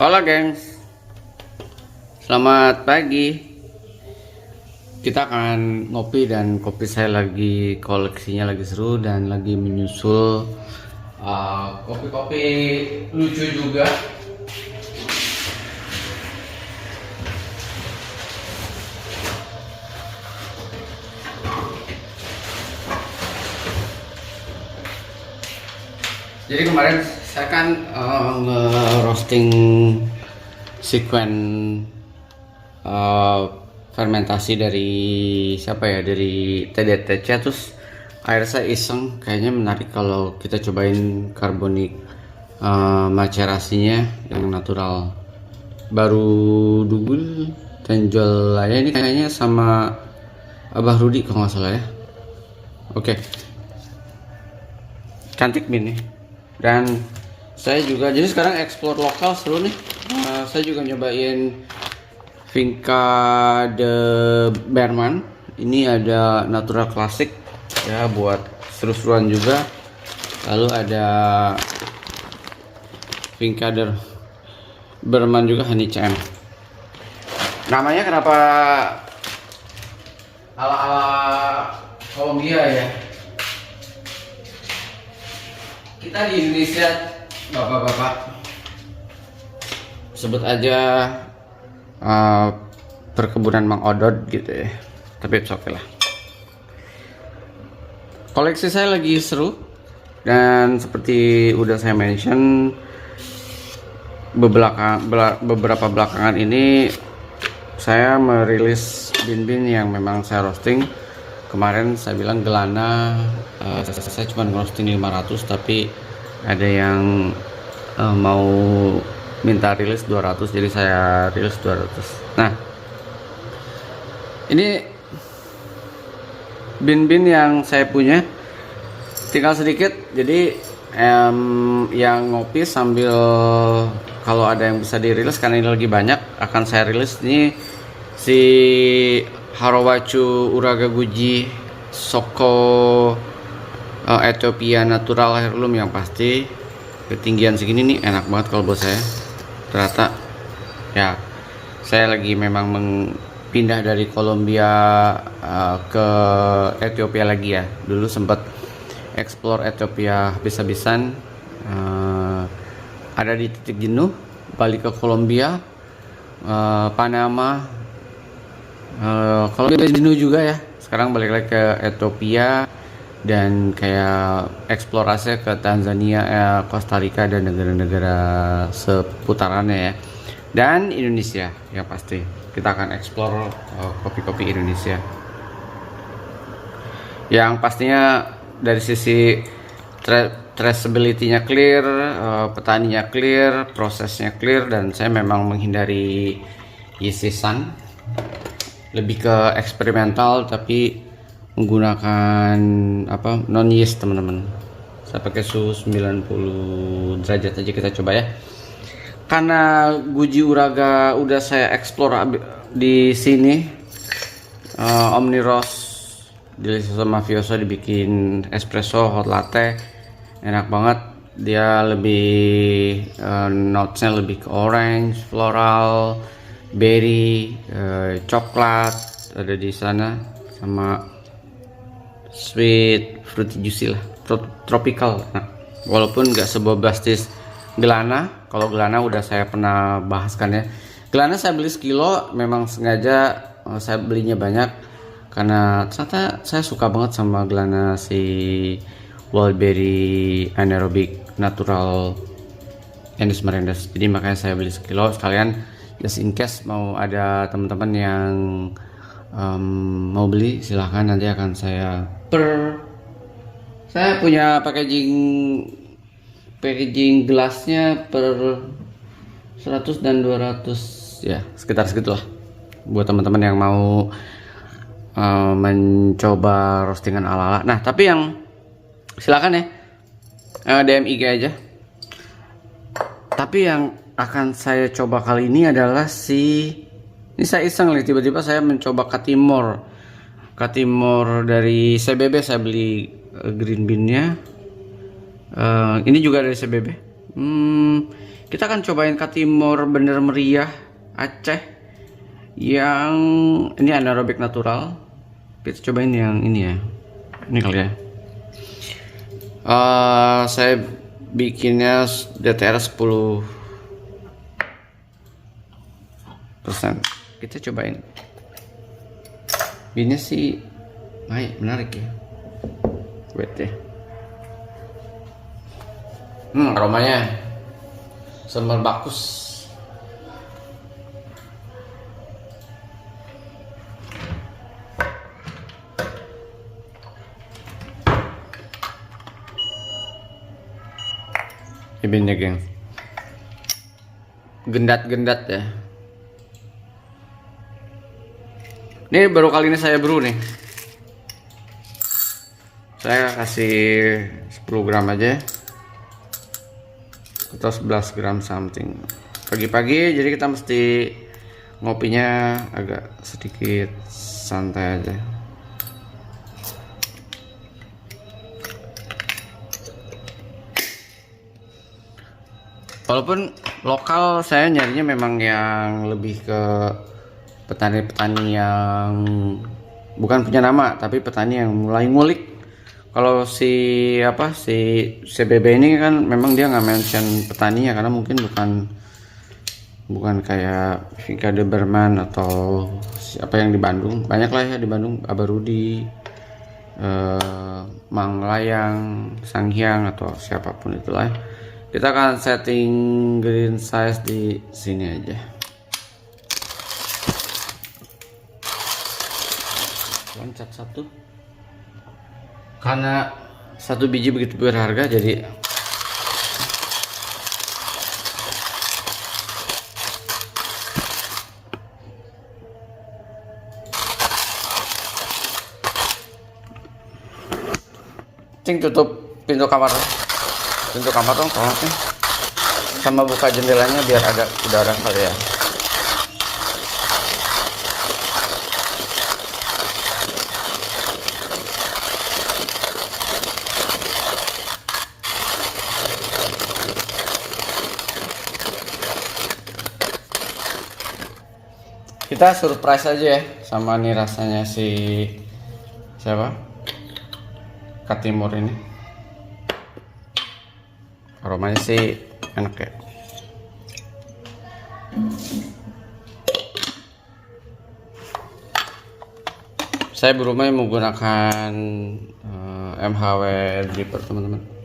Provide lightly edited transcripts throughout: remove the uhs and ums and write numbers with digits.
Halo gengs, selamat pagi. Kita akan ngopi dan kopi saya lagi koleksinya lagi seru dan lagi menyusul kopi-kopi lucu juga. Jadi kemarin saya kan nge-roasting sekuen fermentasi dari siapa ya, dari TDTC. Terus akhirnya saya iseng, kayaknya menarik kalau kita cobain karbonik macerasinya yang natural. Baru Dugul dan Jolaya ini kayaknya sama Abah Rudi kalau nggak salah ya. Oke. Cantik nih. Dan saya juga, jadi sekarang explore lokal seru nih. Saya juga nyobain Finca de Berman. Ini ada natural klasik ya, buat seru-seruan juga. Lalu ada Finca de Berman juga Honey CM. Namanya kenapa ala-ala Kolombia ya? Kita di Indonesia, bapak-bapak, sebut aja perkebunan Mang Odod gitu ya. Tapi oke lah. Koleksi saya lagi seru, dan seperti udah saya mention, beberapa belakangan ini saya merilis bin-bin yang memang saya roasting. Kemarin saya bilang Gelana, saya cuma roasting 500, tapi ada yang mau minta rilis 200, jadi saya rilis 200. Nah, ini bin-bin yang saya punya tinggal sedikit, jadi yang ngopi sambil kalau ada yang bisa dirilis, karena ini lagi banyak, akan saya rilis. Ini si Harawachu Uraga Guji Soko Ethiopia Natural Heirloom, yang pasti ketinggian segini nih enak banget kalau buat saya. Ternyata ya, saya lagi memang pindah dari Kolombia ke Ethiopia lagi ya. Dulu sempat explore Ethiopia habis-habisan, ada di titik jenuh, balik ke Kolombia, Panama, kalau jenuh juga ya. Sekarang balik lagi ke Ethiopia dan kayak eksplorasi ke Tanzania, Costa Rica dan negara-negara seputarannya ya. Dan Indonesia ya, pasti kita akan explore kopi-kopi Indonesia. Yang pastinya dari sisi traceability-nya clear, petaninya clear, prosesnya clear, dan saya memang menghindari isisan, lebih ke eksperimental tapi menggunakan non yeast teman-teman. Saya pakai suhu 90 derajat aja, kita coba ya. Karena Guji Uraga udah saya explore di sini, Omni Roast Delicioso Mafioso dibikin espresso hot latte, enak banget. Dia lebih notesnya lebih ke orange, floral, berry, coklat ada di sana, sama sweet, fruity, juicy lah, tropical. Nah, walaupun nggak sebombastis Gelana. Kalau Gelana udah saya pernah bahaskan ya. Gelana saya beli sekilo, memang sengaja saya belinya banyak karena ternyata saya suka banget sama Gelana si Wildberry Anaerobic Natural Ennis Merendas. Jadi makanya saya beli sekilo sekalian, just in case mau ada teman-teman yang mau beli, silahkan, nanti akan saya punya packaging gelasnya per 100 dan 200 ya, sekitar segitulah buat teman-teman yang mau mencoba roastingan ala-ala. Nah, tapi yang silakan ya, DM IG aja. Tapi yang akan saya coba kali ini adalah ini saya iseng nih, tiba-tiba saya mencoba Katimor dari CBB. Saya beli green bean-nya. Ini juga dari CBB. Kita akan cobain Katimor Bener Meriah Aceh yang ini anaerobik natural. Kita cobain yang ini ya, ini kali ya. Saya bikinnya DTR 10%. Kita cobain. Binnya sih menarik ya. Wait ya. Aromanya sambal bakus. Ibinnya geng, gendat-gendat ya. Ini baru kali ini saya brew nih. Saya kasih 10 gram aja atau 11 gram something. Pagi-pagi jadi kita mesti ngopinya agak sedikit santai aja. Walaupun lokal saya nyarinya memang yang lebih ke petani-petani yang bukan punya nama, tapi petani yang mulai ngulik. Kalau si CBB ini kan memang dia nggak mention petaninya karena mungkin bukan kayak Vika de Berman atau siapa yang di Bandung. Banyak lah ya di Bandung, Abarudi, Manglayang, Sanghyang atau siapapun itulah. Kita akan setting green size di sini aja. Loncat satu. Karena satu biji begitu berharga, jadi tutup pintu kamar dong tolong sih, sama buka jendelanya biar ada udara kali ya. Kita surprise aja ya sama nih rasanya si siapa Katimor ini. Aromanya sih enak ya. Saya berumah menggunakan MHW dripper teman-teman.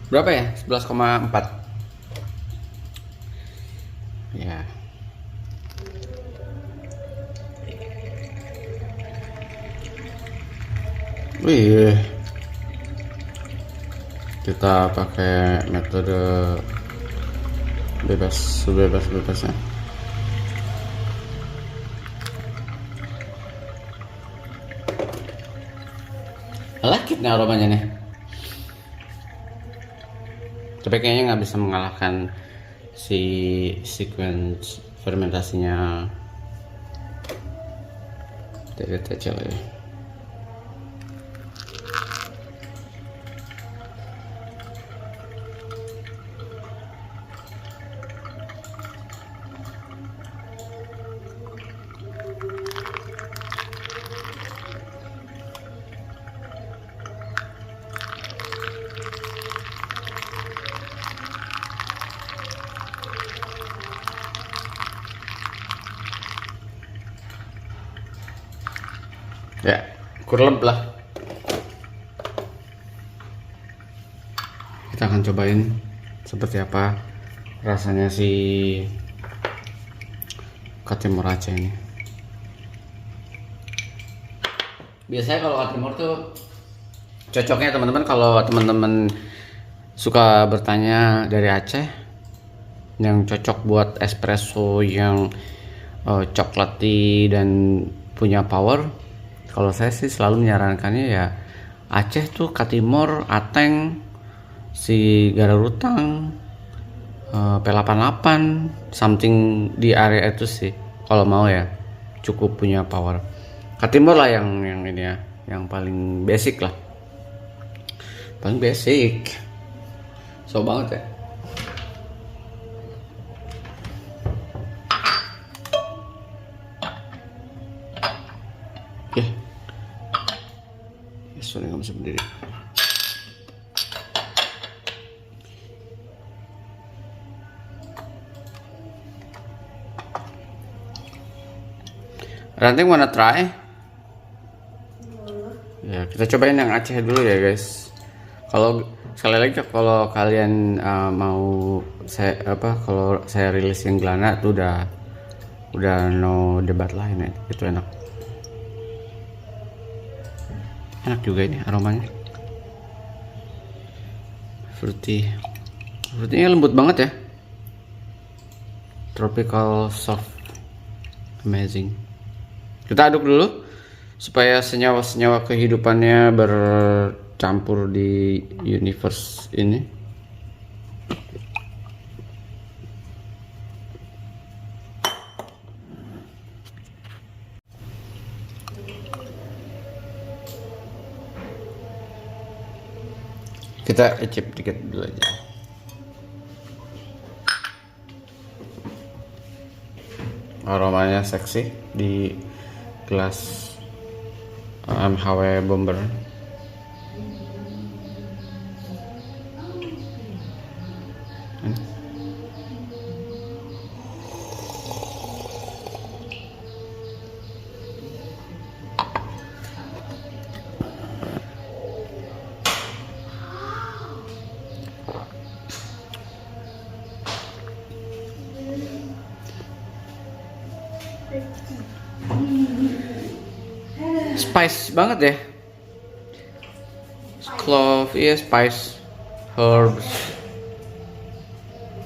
Berapa ya? 11,4 ya. Wih, kita pakai metode bebasnya. I like it nih aromanya nih. Tapi kayaknya nggak bisa mengalahkan si sequence fermentasinya TTC ya. kurleb lah. Kita akan cobain seperti apa rasanya si Katimor Aceh ini. Biasanya kalau Katimor tuh cocoknya teman-teman, kalau teman-teman suka bertanya dari Aceh yang cocok buat espresso yang coklati dan punya power, kalau saya sih selalu menyarankannya ya Aceh tuh Katimor, Ateng, si Gararutang, P88, something di area itu sih kalau mau ya, cukup punya power. Katimor lah yang ini ya, yang paling basic lah, paling basic, so banget ya. Oke, sorry nggak bisa berdiri. Ranting wanna try? Ya, kita cobain yang Aceh dulu ya guys. Kalau sekali lagi kalau kalian mau kalau saya rilis yang Glana tuh udah no debat lain ya. Itu enak. Enak juga ini aromanya. Fruity-nya lembut banget ya. Tropical soft. Amazing. Kita aduk dulu supaya senyawa-senyawa kehidupannya bercampur di universe ini. Kita icip dikit dulu aja. Aromanya seksi di gelas MHW Bomber. Spice banget ya, clove, iya spice, herbs,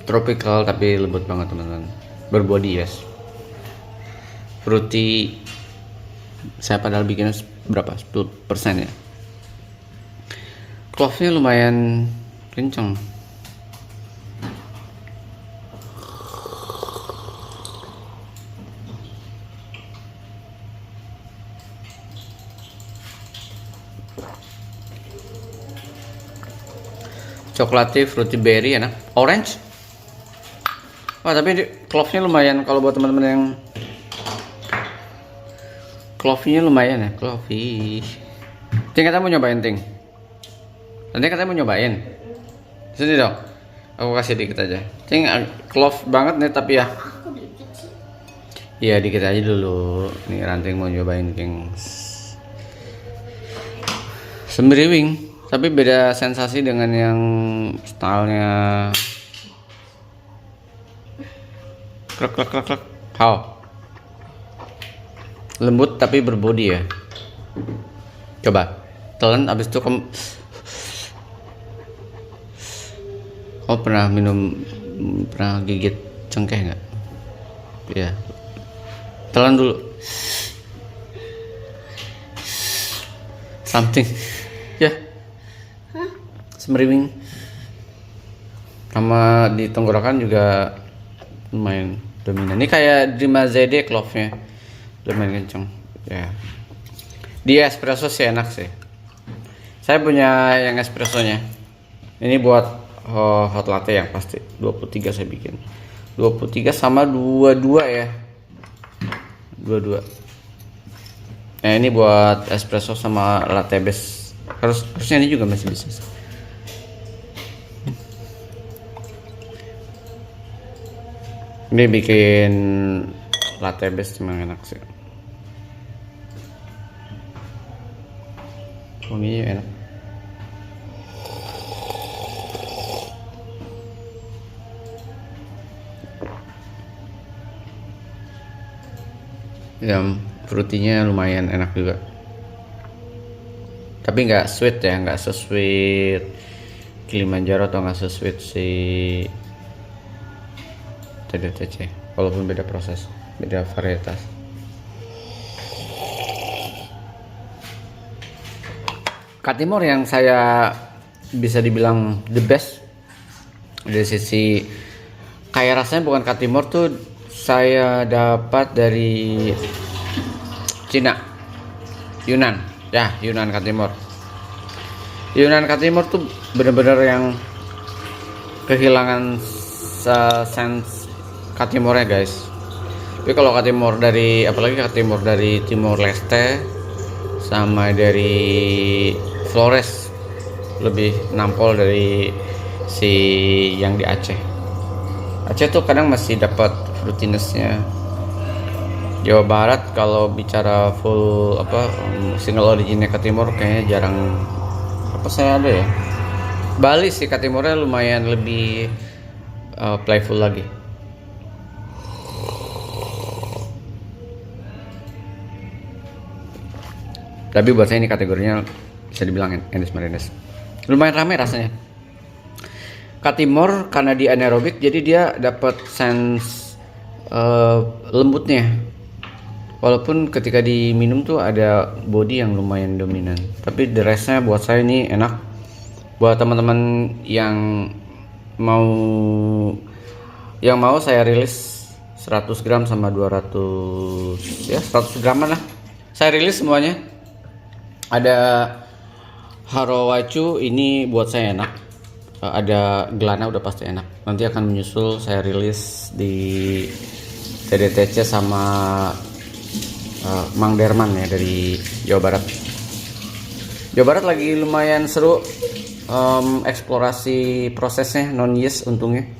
tropical tapi lembut banget teman-teman, berbody yes, fruity. Saya padahal bikinnya berapa, 10% ya. Clove-nya lumayan kenceng. Coklatnya fruity berry enak, orange. Wah tapi clove-nya lumayan kalau buat teman-teman yang clove-nya lumayan ya, clove. Ting katanya mau nyobain Ting. Nanti katanya mau nyobain. Sini dong. Aku kasih dikit aja. Ting clove banget nih tapi ya. Iya dikit aja dulu. Nih Ranting mau nyobain Kings. Sembriwing. Tapi beda sensasi dengan yang stylenya krek krek krek krek. How? Lembut tapi berbody ya. Coba telan abis itu kamu pernah gigit cengkeh nggak? Ya. Telan dulu. Something. Ya. Semeriwing. Sama di tenggorokan juga lumayan dominan. Ini kayak Dreama ZD clove-nya. Lumayan kenceng. Ya. Di espresso sih enak sih. Saya punya yang espressonya. Ini buat hot latte yang pasti 23 saya bikin. 23 sama 22 ya. 22. Nah, ini buat espresso sama latte base. Harusnya ini juga masih bisa. Ini bikin latte base memang enak sih. wanginya enak. Ya, fruitynya lumayan enak juga, tapi nggak sweet ya, nggak se-sweet Kilimanjaro atau nggak se-sweet si TDTC, walaupun beda proses, beda varietas. Katimor yang saya bisa dibilang the best dari sisi kayak rasanya, bukan Katimor tuh saya dapat dari Cina, Yunan ya, Yunan Katimor. Yunan Katimor tuh bener-bener yang kehilangan sense Katimornya guys. Tapi kalau Katimor dari, apalagi Katimor dari Timor Leste sama dari Flores, lebih nampol dari si yang di Aceh. Aceh tuh kadang masih dapat fruitinessnya. Jawa Barat kalau bicara full single originnya Katimor kayaknya jarang saya ada ya. Bali sih Katimornya lumayan lebih playful lagi. Tapi buat saya ini kategorinya bisa dibilang Endes Marindes. Lumayan ramai rasanya. Katimor karena di anaerobik jadi dia dapat sense lembutnya. Walaupun ketika diminum tuh ada body yang lumayan dominan. Tapi the restnya buat saya ini enak. Buat teman-teman yang mau saya rilis 100 gram sama 200 ya 100 graman lah. Saya rilis semuanya. Ada Harowacu, ini buat saya enak. Ada Glana udah pasti enak. Nanti akan menyusul saya rilis di TDTC sama Mang Derman ya dari Jawa Barat. Jawa Barat lagi lumayan seru eksplorasi prosesnya, non yes untungnya.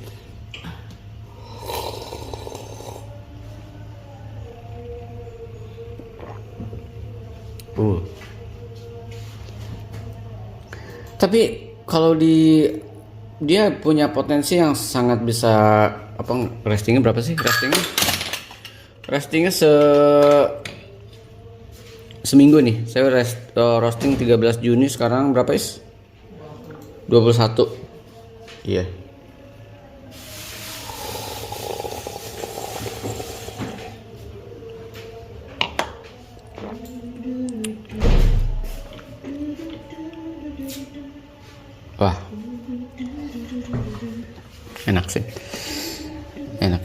Tapi kalau dia punya potensi yang sangat bisa restingnya berapa sih? Restingnya seminggu nih. Saya roasting 13 Juni, sekarang berapa is? 21. Iya. Wah, enak sih, enak.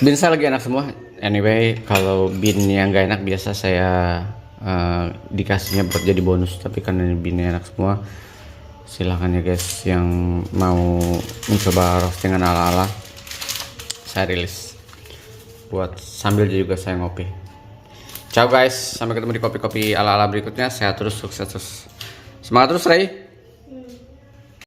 Bean saya lagi enak semua. Anyway, kalau bean yang gak enak biasa saya dikasihnya buat jadi bonus. Tapi karena beannya enak semua, silahkan ya guys yang mau mencoba roastingan ala-ala, saya rilis buat sambil juga saya ngopi. Ciao guys, sampai ketemu di kopi-kopi ala-ala berikutnya. Sehat terus, sukses terus, semangat terus Ray.